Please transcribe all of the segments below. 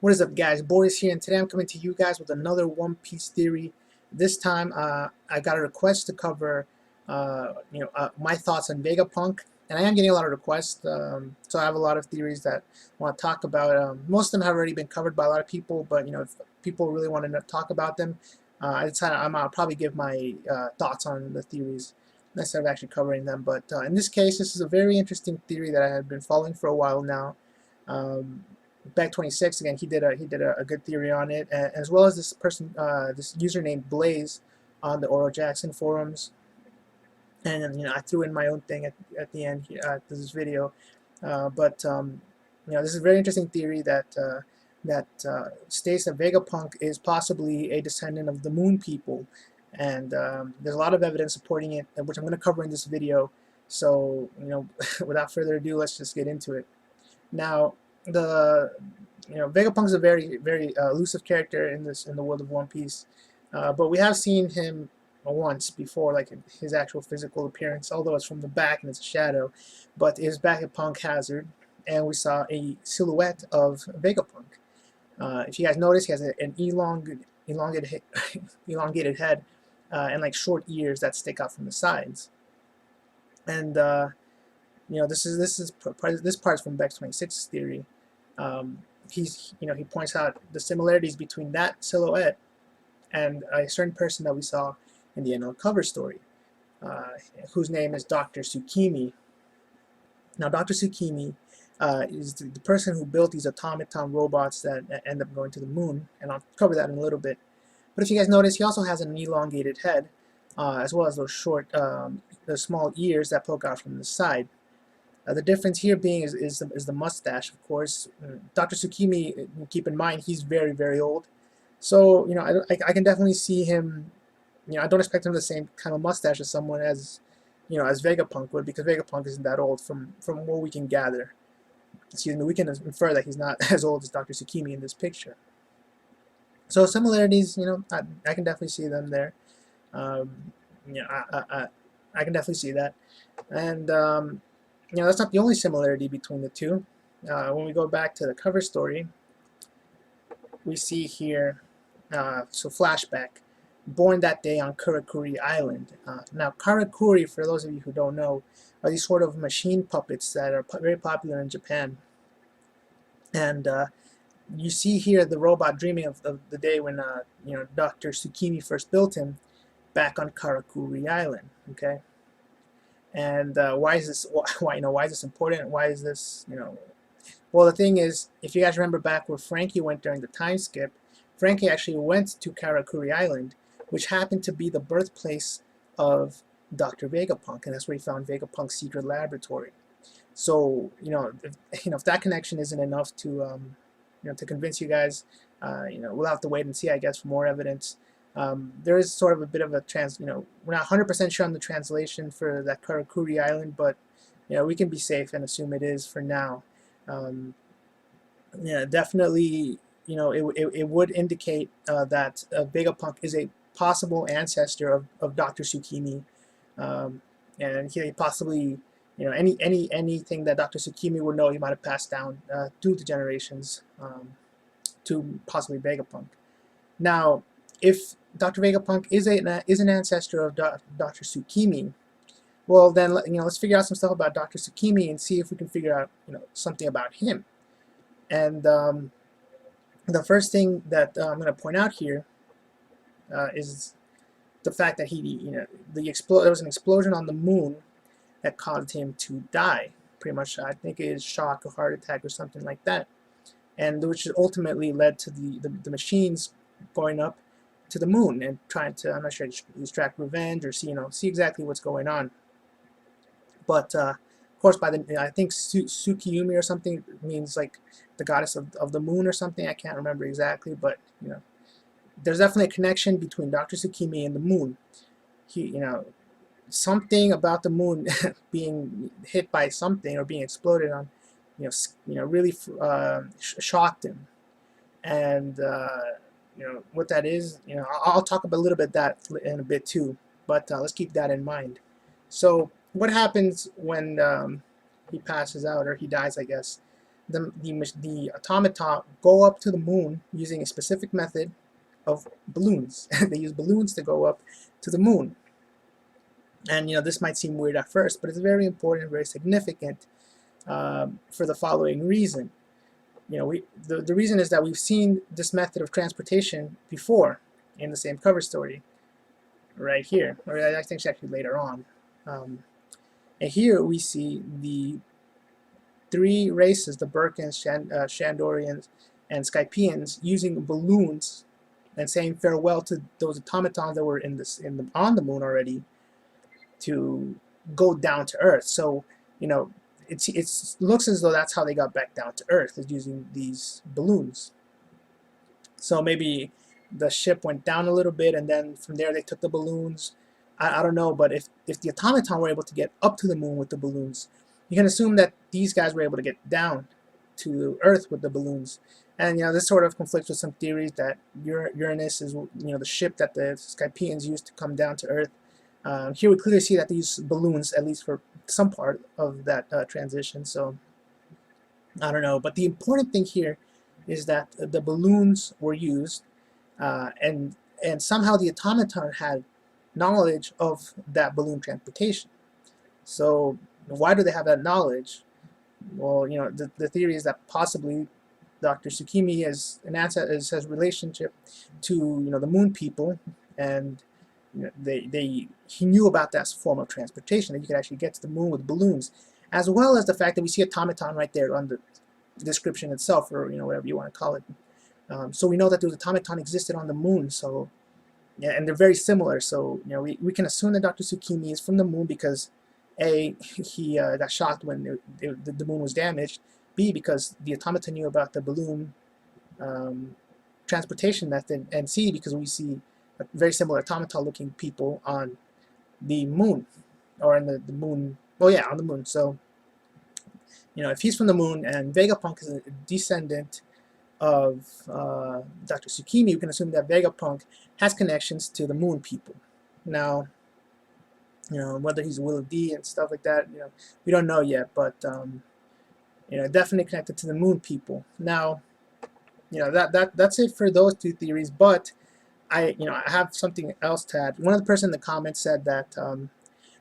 What is up, guys? Boris here, and today I'm coming to you guys with another One Piece theory. This time, I got a request to cover, my thoughts on Vegapunk, and I am getting a lot of requests. So I have a lot of theories that I want to talk about. Most of them have already been covered by a lot of people, but if people really want to talk about them, I decided I'll probably give my thoughts on the theories instead of actually covering them. But in this case, this is a very interesting theory that I have been following for a while now. Back 26 again, he did a good theory on it, as well as this person, this user named Blaze on the Oro Jackson forums. And then, I threw in my own thing at the end here, this video. This is a very interesting theory that states that Vegapunk is possibly a descendant of the Moon people, and there's a lot of evidence supporting it, which I'm going to cover in this video. So without further ado, let's just get into it. Now, Vegapunk is a very elusive character in the world of One Piece, but we have seen him once before, like in his actual physical appearance, although it's from the back and it's a shadow, but it was back at Punk Hazard, and we saw a silhouette of Vegapunk. If you guys notice, he has an elongated head and like short ears that stick out from the sides, and this part's from Beck's 26 theory. He points out the similarities between that silhouette and a certain person that we saw in the end of the cover story, whose name is Dr. Tsukimi. Now, Dr. Tsukimi is the person who built these automaton robots that end up going to the moon, and I'll cover that in a little bit. But if you guys notice, he also has an elongated head, as well as those short, the small ears that poke out from the side. The difference here being is the mustache, of course. Dr. Tsukimi, keep in mind, he's very old. So, I can definitely see him, I don't expect him the same kind of mustache as someone as Vegapunk would, because Vegapunk isn't that old from what we can gather. Excuse me, we can infer that he's not as old as Dr. Tsukimi in this picture. So similarities, I can definitely see them there. I can definitely see that. And, that's not the only similarity between the two. When we go back to the cover story, we see here, so flashback, born that day on Karakuri Island. Now, Karakuri, for those of you who don't know, are these sort of machine puppets that are very popular in Japan. And you see here the robot dreaming of the day when Dr. Tsukimi first built him back on Karakuri Island. Okay. And why is this? Why is this important? Why is this? Well, the thing is, if you guys remember back where Frankie went during the time skip, Frankie actually went to Karakuri Island, which happened to be the birthplace of Dr. Vegapunk, and that's where he found Vegapunk's secret laboratory. So, if that connection isn't enough to, to convince you guys, we'll have to wait and see, I guess, for more evidence. There is sort of a bit of a we're not 100% sure on the translation for that Karakuri Island, but we can be safe and assume it is for now. Definitely, it would indicate that Vegapunk is a possible ancestor of Dr. Tsukimi, and he possibly, anything that Dr. Tsukimi would know, he might have passed down through the generations to possibly Vegapunk. Now, if Dr. Vegapunk is an ancestor of Dr. Tsukimi, well then let's figure out some stuff about Dr. Tsukimi and see if we can figure out something about him. And the first thing that I'm going to point out here is the fact that there was an explosion on the moon that caused him to die. Pretty much, I think it is shock, or heart attack, or something like that, and which ultimately led to the machines going up to the moon and trying to, I'm not sure, extract revenge or see exactly what's going on. But of course, I think Tsukimi or something means like the goddess of the moon or something. I can't remember exactly, but there's definitely a connection between Dr. Tsukimi and the moon. Something about the moon being hit by something or being exploded on, really shocked him. And what that is, I'll talk about a little bit that in a bit too, but let's keep that in mind. So what happens when he passes out, or he dies, I guess? the automata go up to the moon using a specific method of balloons. They use balloons to go up to the moon. And this might seem weird at first, but it's very important, very significant for the following reason. The reason is that we've seen this method of transportation before in the same cover story, right here, or I think it's actually later on. And here we see the three races, the Burkans, Shandorians, and Skypians, using balloons and saying farewell to those automatons that were on the moon already to go down to Earth. So it looks as though that's how they got back down to Earth, is using these balloons. So maybe the ship went down a little bit, and then from there they took the balloons. I don't know, but if the automaton were able to get up to the moon with the balloons, you can assume that these guys were able to get down to Earth with the balloons. And this sort of conflicts with some theories that Uranus is the ship that the Skypians used to come down to Earth. Here we clearly see that they use balloons, at least for some part of that transition. So I don't know, but the important thing here is that the balloons were used, and somehow the automaton had knowledge of that balloon transportation. So why do they have that knowledge? Well, the theory is that possibly Dr. Tsukimi has a relationship to the moon people, and he knew about that form of transportation, that you could actually get to the moon with balloons, as well as the fact that we see automaton right there on the description itself, or whatever you want to call it. So we know that those automaton existed on the moon. So yeah, and they're very similar. So we can assume that Dr. Tsukimi is from the moon because A, he got shocked when the moon was damaged. B, because the automaton knew about the balloon transportation method, and C, because we see a very similar automaton-looking people on the moon, or in the moon. Well, yeah, on the moon. So if he's from the moon and Vegapunk is a descendant of Dr. Tsukimi, you can assume that Vegapunk has connections to the moon people. Now, whether he's Will of D and stuff like that, we don't know yet, but definitely connected to the moon people. Now, that's it for those two theories, but I have something else to add. One of the person in the comments said that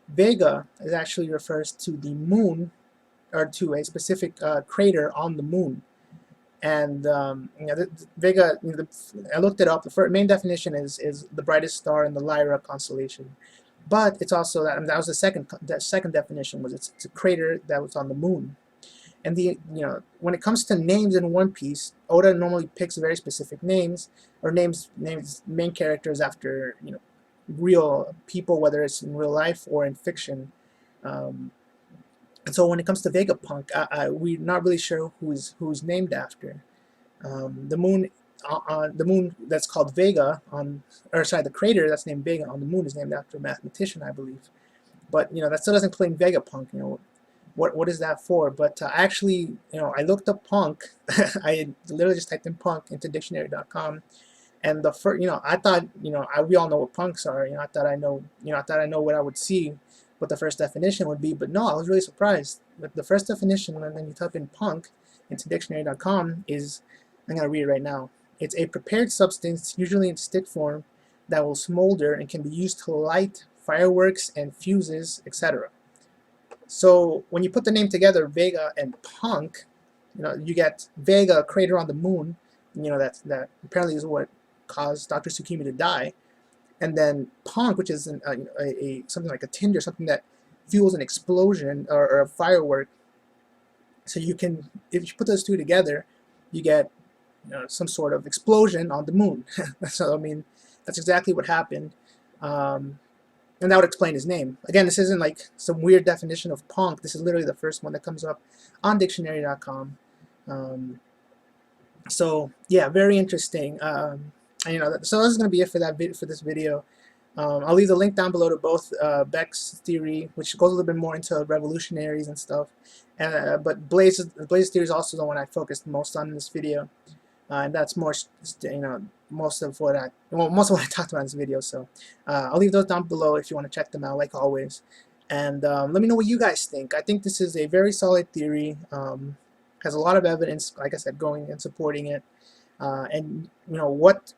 Vega actually refers to the moon, or to a specific crater on the moon. And Vega, I looked it up. The main definition is the brightest star in the Lyra constellation, but it's also that was the second definition, was it's a crater that was on the moon. And when it comes to names in One Piece, Oda normally picks very specific names, or names main characters after real people, whether it's in real life or in fiction. And so when it comes to Vegapunk, we're not really sure who's named after. The moon that's called Vega the crater that's named Vega on the moon is named after a mathematician, I believe. But that still doesn't claim Vegapunk. What is that for? But actually, I looked up punk. I literally just typed in punk into dictionary.com, and the first, I thought, we all know what punks are. I thought I know what I would see, what the first definition would be. But no, I was really surprised. The first definition, when you type in punk into dictionary.com, is, I'm going to read it right now. It's a prepared substance, usually in stick form, that will smolder and can be used to light fireworks and fuses, etc. So when you put the name together, Vega and Punk, you get Vega, a crater on the moon. That apparently is what caused Dr. Tsukimi to die. And then Punk, which is something like a tinder, something that fuels an explosion or a firework. So if you put those two together, you get some sort of explosion on the moon. So that's exactly what happened. And that would explain his name. Again, this isn't like some weird definition of punk. This is literally the first one that comes up on dictionary.com. So yeah, very interesting. So this is going to be it for this video. I'll leave the link down below to both Beck's theory, which goes a little bit more into revolutionaries and stuff, but Blaze's theory is also the one I focused most on in this video, and that's more, most of what I talked about in this video. So I'll leave those down below if you want to check them out, like always. And let me know what you guys think. I think this is a very solid theory. has a lot of evidence, like I said, going and supporting it. And what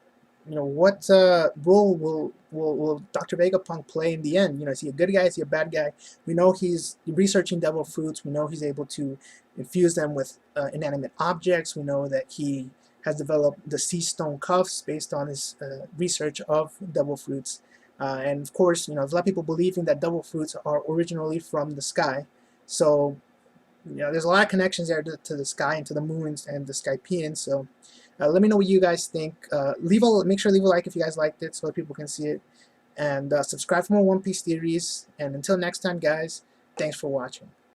role will Dr. Vegapunk play in the end? Is he a good guy? Is he a bad guy? We know he's researching devil fruits. We know he's able to infuse them with inanimate objects. We know that he has developed the sea stone cuffs based on his research of devil fruits. And of course, there's a lot of people believing that devil fruits are originally from the sky. So, there's a lot of connections there to the sky and to the moons and the Skypians. So, let me know what you guys think. Make sure to leave a like if you guys liked it, so that people can see it. And subscribe for more One Piece theories. And until next time, guys, thanks for watching.